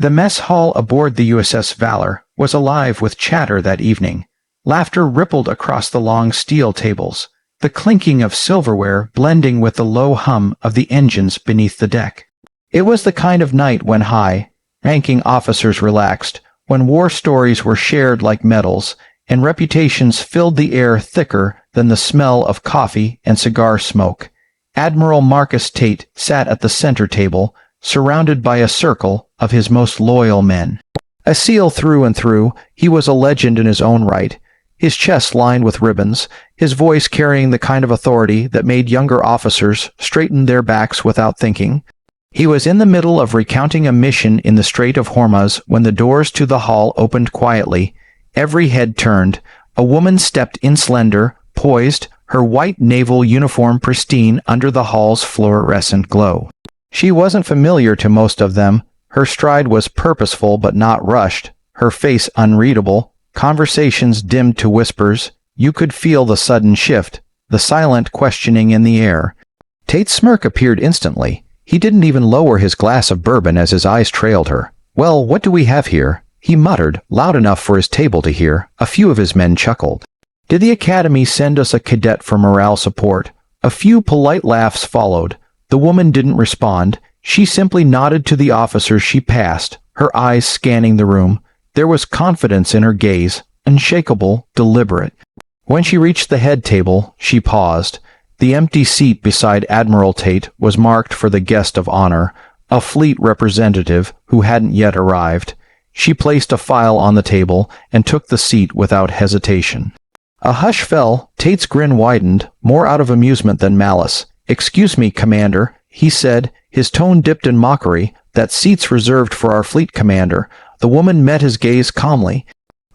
The mess hall aboard the USS Valor was alive with chatter that evening. Laughter rippled across the long steel tables, the clinking of silverware blending with the low hum of the engines beneath the deck. It was the kind of night when high-ranking officers relaxed, when war stories were shared like medals, and reputations filled the air thicker than the smell of coffee and cigar smoke. Admiral Marcus Tate sat at the center table, surrounded by a circle of his most loyal men. A SEAL through and through, he was a legend in his own right, his chest lined with ribbons, his voice carrying the kind of authority that made younger officers straighten their backs without thinking. He was in the middle of recounting a mission in the Strait of Hormuz when the doors to the hall opened quietly. Every head turned. A woman stepped in, slender, poised, her white naval uniform pristine under the hall's fluorescent glow. She wasn't familiar to most of them. Her stride was purposeful but not rushed, her face unreadable, conversations dimmed to whispers. You could feel the sudden shift, the silent questioning in the air. Tate's smirk appeared instantly. He didn't even lower his glass of bourbon as his eyes trailed her. "Well, what do we have here?" he muttered, loud enough for his table to hear. A few of his men chuckled. "Did the Academy send us a cadet for morale support?" A few polite laughs followed. The woman didn't respond. She simply nodded to the officers she passed, her eyes scanning the room. There was confidence in her gaze, unshakable, deliberate. When she reached the head table, she paused. The empty seat beside Admiral Tate was marked for the guest of honor, a fleet representative who hadn't yet arrived. She placed a file on the table and took the seat without hesitation. A hush fell. Tate's grin widened, more out of amusement than malice. "Excuse me, Commander," he said, his tone dipped in mockery. "That seat's reserved for our fleet commander." The woman met his gaze calmly.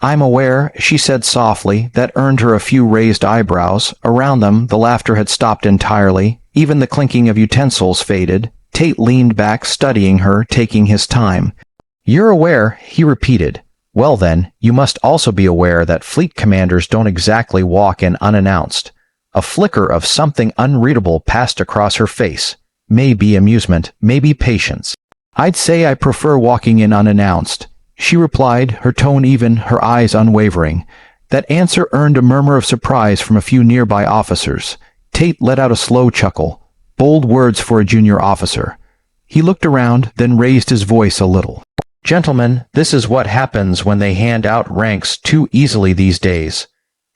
"I'm aware," she said softly. That earned her a few raised eyebrows. Around them, the laughter had stopped entirely. Even the clinking of utensils faded. Tate leaned back, studying her, taking his time. "You're aware," he repeated. "Well then, you must also be aware that fleet commanders don't exactly walk in unannounced." A flicker of something unreadable passed across her face. Maybe amusement, maybe patience. "I'd say I prefer walking in unannounced," she replied, her tone even, her eyes unwavering. That answer earned a murmur of surprise from a few nearby officers. Tate let out a slow chuckle. Bold words for a junior officer. He looked around, then raised his voice a little. "Gentlemen, this is what happens when they hand out ranks too easily these days."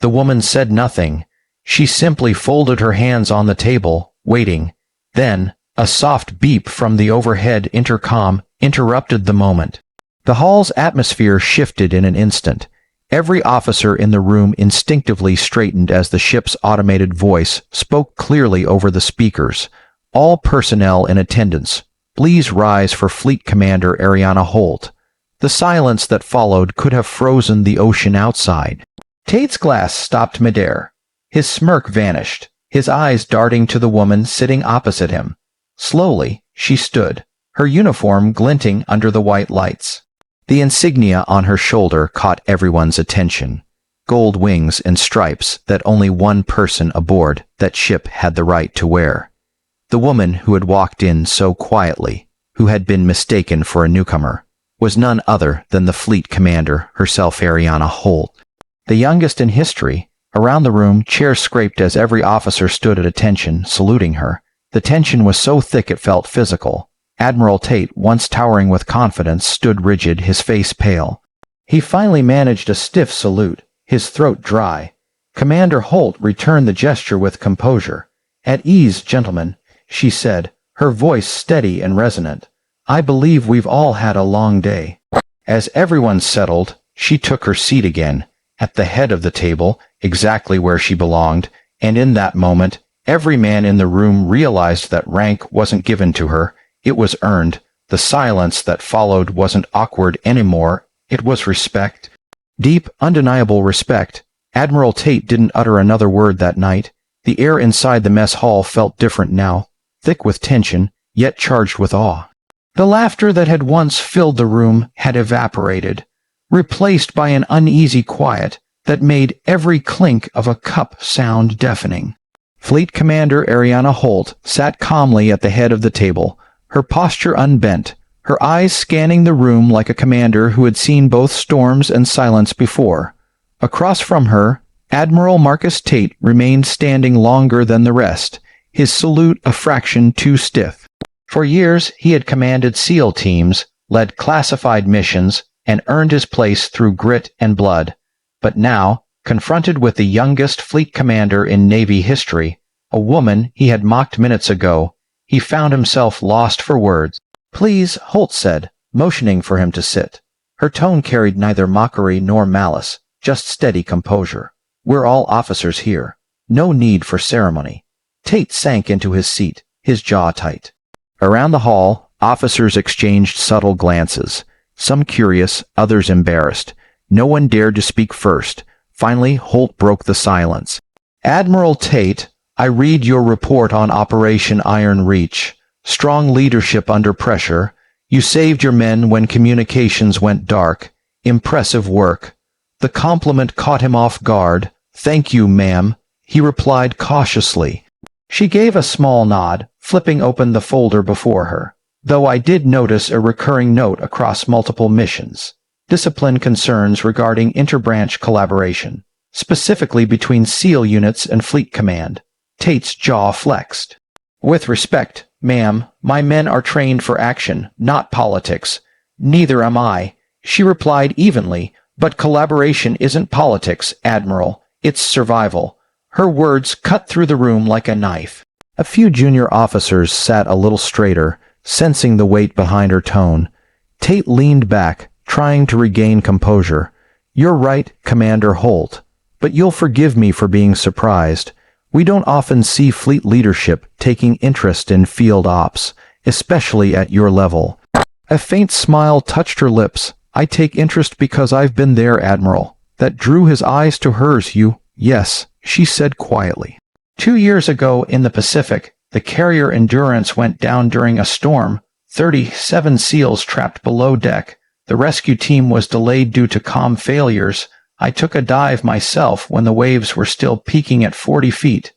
The woman said nothing. She simply folded her hands on the table, waiting. Then, a soft beep from the overhead intercom interrupted the moment. The hall's atmosphere shifted in an instant. Every officer in the room instinctively straightened as the ship's automated voice spoke clearly over the speakers. "All personnel in attendance, please rise for Fleet Commander Ariana Holt." The silence that followed could have frozen the ocean outside. Tate's glass stopped midair. His smirk vanished, his eyes darting to the woman sitting opposite him. Slowly, she stood, her uniform glinting under the white lights. The insignia on her shoulder caught everyone's attention. Gold wings and stripes that only one person aboard that ship had the right to wear. The woman who had walked in so quietly, who had been mistaken for a newcomer, was none other than the fleet commander herself, Ariana Holt. The youngest in history. Around the room, chairs scraped as every officer stood at attention, saluting her. The tension was so thick it felt physical. Admiral Tate, once towering with confidence, stood rigid, his face pale. He finally managed a stiff salute, his throat dry. Commander Holt returned the gesture with composure. "At ease, gentlemen," she said, her voice steady and resonant. "I believe we've all had a long day." As everyone settled, she took her seat again, at the head of the table, exactly where she belonged, and in that moment, every man in the room realized that rank wasn't given to her, it was earned. The silence that followed wasn't awkward anymore, it was respect. Deep, undeniable respect. Admiral Tate didn't utter another word that night. The air inside the mess hall felt different now, thick with tension, yet charged with awe. The laughter that had once filled the room had evaporated, replaced by an uneasy quiet that made every clink of a cup sound deafening. Fleet Commander Ariana Holt sat calmly at the head of the table, her posture unbent, her eyes scanning the room like a commander who had seen both storms and silence before. Across from her, Admiral Marcus Tate remained standing longer than the rest, his salute a fraction too stiff. For years he had commanded SEAL teams, led classified missions, and earned his place through grit and blood. But now, confronted with the youngest fleet commander in Navy history, a woman he had mocked minutes ago, he found himself lost for words. "Please," Holt said, motioning for him to sit. Her tone carried neither mockery nor malice, just steady composure. "We're all officers here. No need for ceremony." Tate sank into his seat, his jaw tight. Around the hall, officers exchanged subtle glances, some curious, others embarrassed. No one dared to speak first. Finally, Holt broke the silence. "Admiral Tate, I read your report on Operation Iron Reach. Strong leadership under pressure. You saved your men when communications went dark. Impressive work." The compliment caught him off guard. "Thank you, ma'am," he replied cautiously. She gave a small nod, flipping open the folder before her. "Though I did notice a recurring note across multiple missions. Discipline concerns regarding interbranch collaboration, specifically between SEAL units and Fleet Command." Tate's jaw flexed. "With respect, ma'am, my men are trained for action, not politics." "Neither am I," she replied evenly. "But collaboration isn't politics, Admiral. It's survival." Her words cut through the room like a knife. A few junior officers sat a little straighter, sensing the weight behind her tone. Tate leaned back, trying to regain composure. "You're right, Commander Holt. But you'll forgive me for being surprised. We don't often see fleet leadership taking interest in field ops, especially at your level." A faint smile touched her lips. "I take interest because I've been there, Admiral." That drew his eyes to hers. "Yes," she said quietly. 2 years ago in the Pacific, the carrier Endurance went down during a storm. 37 SEALs trapped below deck. The rescue team was delayed due to comm failures. I took a dive myself when the waves were still peaking at 40 feet.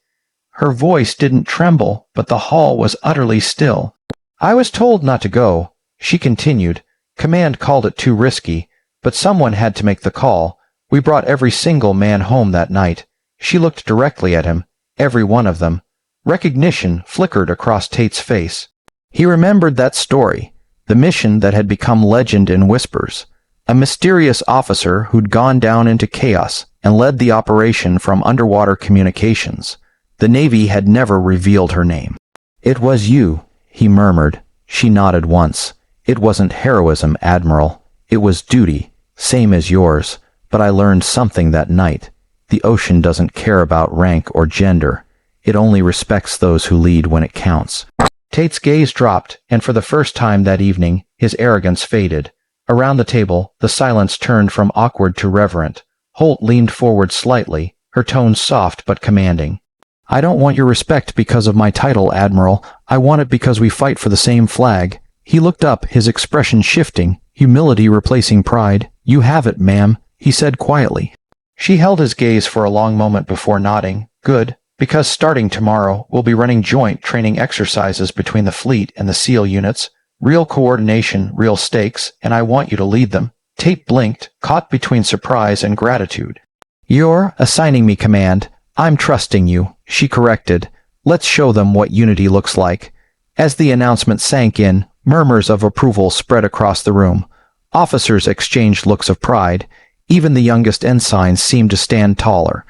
Her voice didn't tremble, but the hall was utterly still. "I was told not to go," she continued. "Command called it too risky, but someone had to make the call. We brought every single man home that night." She looked directly at him. "Every one of them." Recognition flickered across Tate's face. He remembered that story, the mission that had become legend in whispers. A mysterious officer who'd gone down into chaos and led the operation from underwater communications. The Navy had never revealed her name. "It was you," he murmured. She nodded once. "It wasn't heroism, Admiral. It was duty, same as yours. But I learned something that night. The ocean doesn't care about rank or gender. It only respects those who lead when it counts." Tate's gaze dropped, and for the first time that evening, his arrogance faded. Around the table, the silence turned from awkward to reverent. Holt leaned forward slightly, her tone soft but commanding. "I don't want your respect because of my title, Admiral. I want it because we fight for the same flag." He looked up, his expression shifting, humility replacing pride. "You have it, ma'am," he said quietly. She held his gaze for a long moment before nodding. "Good, because starting tomorrow, we'll be running joint training exercises between the fleet and the SEAL units. Real coordination, real stakes, and I want you to lead them." Tate blinked, caught between surprise and gratitude. "You're assigning me command. I'm trusting you," she corrected. "Let's show them what unity looks like." As the announcement sank in, murmurs of approval spread across the room. Officers exchanged looks of pride. Even the youngest ensigns seemed to stand taller.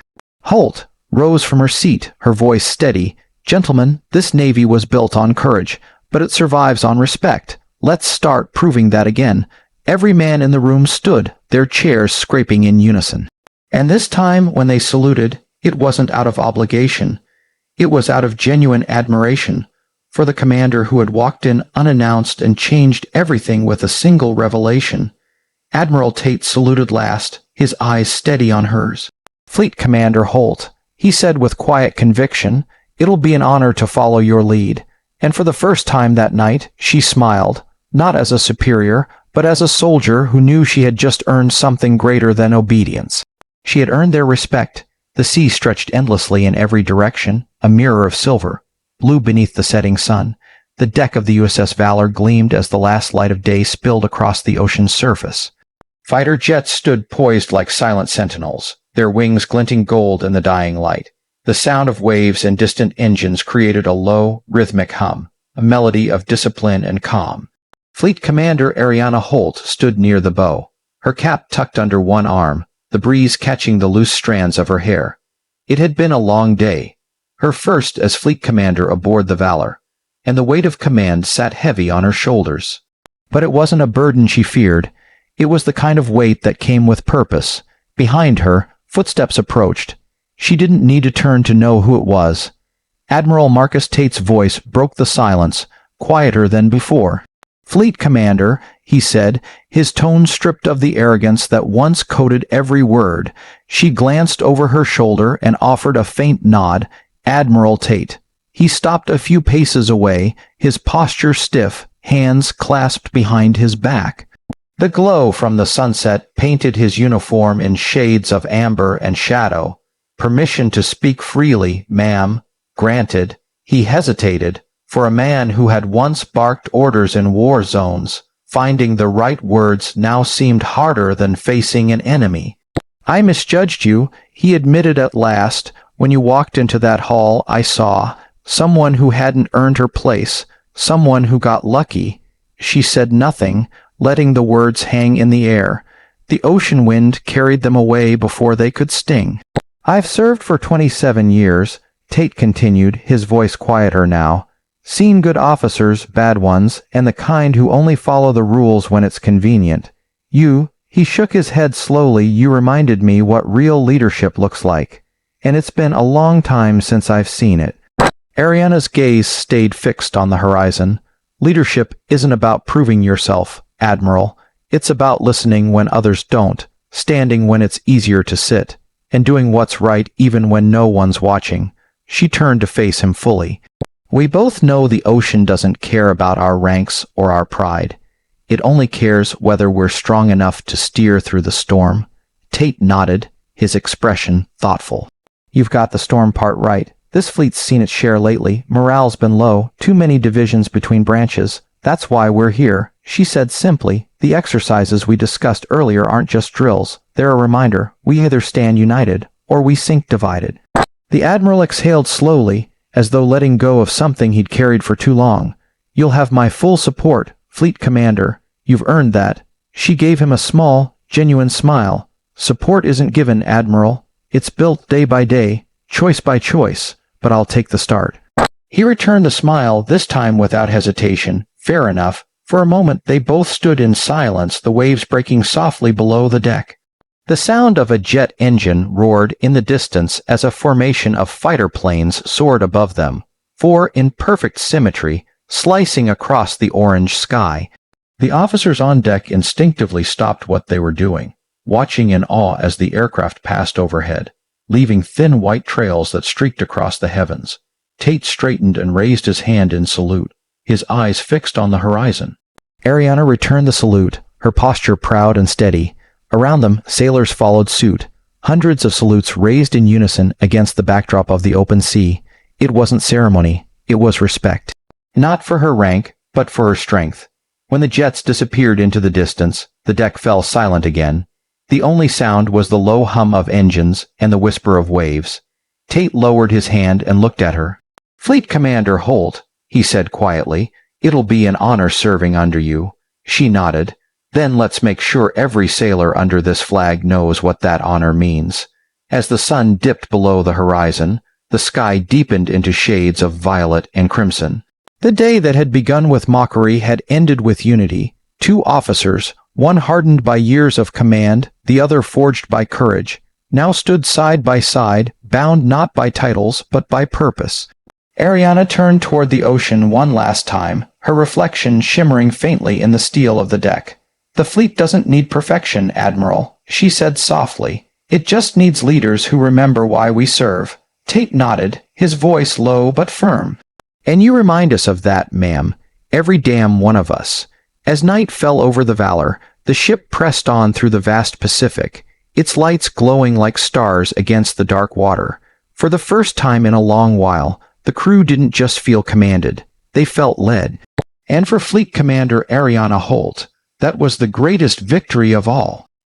Holt rose from her seat, her voice steady. "Gentlemen, this Navy was built on courage, but it survives on respect. Let's start proving that again." Every man in the room stood, their chairs scraping in unison. And this time, when they saluted, it wasn't out of obligation. It was out of genuine admiration for the commander who had walked in unannounced and changed everything with a single revelation. Admiral Tate saluted last, his eyes steady on hers. "Fleet Commander Holt," he said with quiet conviction, "it'll be an honor to follow your lead." And for the first time that night, she smiled, not as a superior, but as a soldier who knew she had just earned something greater than obedience. She had earned their respect. The sea stretched endlessly in every direction, a mirror of silver, blue beneath the setting sun. The deck of the USS Valor gleamed as the last light of day spilled across the ocean's surface. Fighter jets stood poised like silent sentinels, their wings glinting gold in the dying light. The sound of waves and distant engines created a low, rhythmic hum, a melody of discipline and calm. Fleet Commander Ariana Holt stood near the bow, her cap tucked under one arm, the breeze catching the loose strands of her hair. It had been a long day, her first as fleet commander aboard the Valor, and the weight of command sat heavy on her shoulders. But it wasn't a burden she feared. It was the kind of weight that came with purpose. Behind her, footsteps approached. She didn't need to turn to know who it was. Admiral Marcus Tate's voice broke the silence, quieter than before. "Fleet Commander," he said, his tone stripped of the arrogance that once coated every word. She glanced over her shoulder and offered a faint nod. "Admiral Tate." He stopped a few paces away, his posture stiff, hands clasped behind his back. The glow from the sunset painted his uniform in shades of amber and shadow. "Permission to speak freely, ma'am." "Granted." He hesitated. For a man who had once barked orders in war zones, finding the right words now seemed harder than facing an enemy. "I misjudged you," he admitted at last. "When you walked into that hall, I saw someone who hadn't earned her place, someone who got lucky." She said nothing, letting the words hang in the air. The ocean wind carried them away before they could sting. "I've served for 27 years, Tate continued, his voice quieter now. "Seen good officers, bad ones, and the kind who only follow the rules when it's convenient. He shook his head slowly. "You reminded me what real leadership looks like. And it's been a long time since I've seen it." Ariana's gaze stayed fixed on the horizon. "Leadership isn't about proving yourself, Admiral. It's about listening when others don't, standing when it's easier to sit, and doing what's right even when no one's watching." She turned to face him fully. "We both know the ocean doesn't care about our ranks or our pride. It only cares whether we're strong enough to steer through the storm." Tate nodded, his expression thoughtful. "You've got the storm part right. This fleet's seen its share lately. Morale's been low, too many divisions between branches. That's why we're here," she said simply. "The exercises we discussed earlier aren't just drills. They're a reminder. We either stand united, or we sink divided." The Admiral exhaled slowly, as though letting go of something he'd carried for too long. "You'll have my full support, Fleet Commander. You've earned that." She gave him a small, genuine smile. "Support isn't given, Admiral. It's built day by day, choice by choice, but I'll take the start." He returned the smile, this time without hesitation. "Fair enough." For a moment they both stood in silence, the waves breaking softly below the deck. The sound of a jet engine roared in the distance as a formation of fighter planes soared above them, four in perfect symmetry, slicing across the orange sky. The officers on deck instinctively stopped what they were doing, watching in awe as the aircraft passed overhead, leaving thin white trails that streaked across the heavens. Tate straightened and raised his hand in salute, his eyes fixed on the horizon. Ariana returned the salute, her posture proud and steady. Around them, sailors followed suit, hundreds of salutes raised in unison against the backdrop of the open sea. It wasn't ceremony, it was respect. Not for her rank, but for her strength. When the jets disappeared into the distance, the deck fell silent again. The only sound was the low hum of engines and the whisper of waves. Tate lowered his hand and looked at her. "Fleet Commander Holt," he said quietly, "it'll be an honor serving under you." She nodded. "Then let's make sure every sailor under this flag knows what that honor means." As the sun dipped below the horizon, the sky deepened into shades of violet and crimson. The day that had begun with mockery had ended with unity. Two officers, one hardened by years of command, the other forged by courage, now stood side by side, bound not by titles but by purpose. Ariana turned toward the ocean one last time, her reflection shimmering faintly in the steel of the deck. "The fleet doesn't need perfection, Admiral," she said softly. "It just needs leaders who remember why we serve." Tate nodded, his voice low but firm. "And you remind us of that, ma'am. Every damn one of us." As night fell over the Valor, the ship pressed on through the vast Pacific, its lights glowing like stars against the dark water. For the first time in a long while, the crew didn't just feel commanded. they felt led. And for Fleet Commander Ariana Holt, that was the greatest victory of all.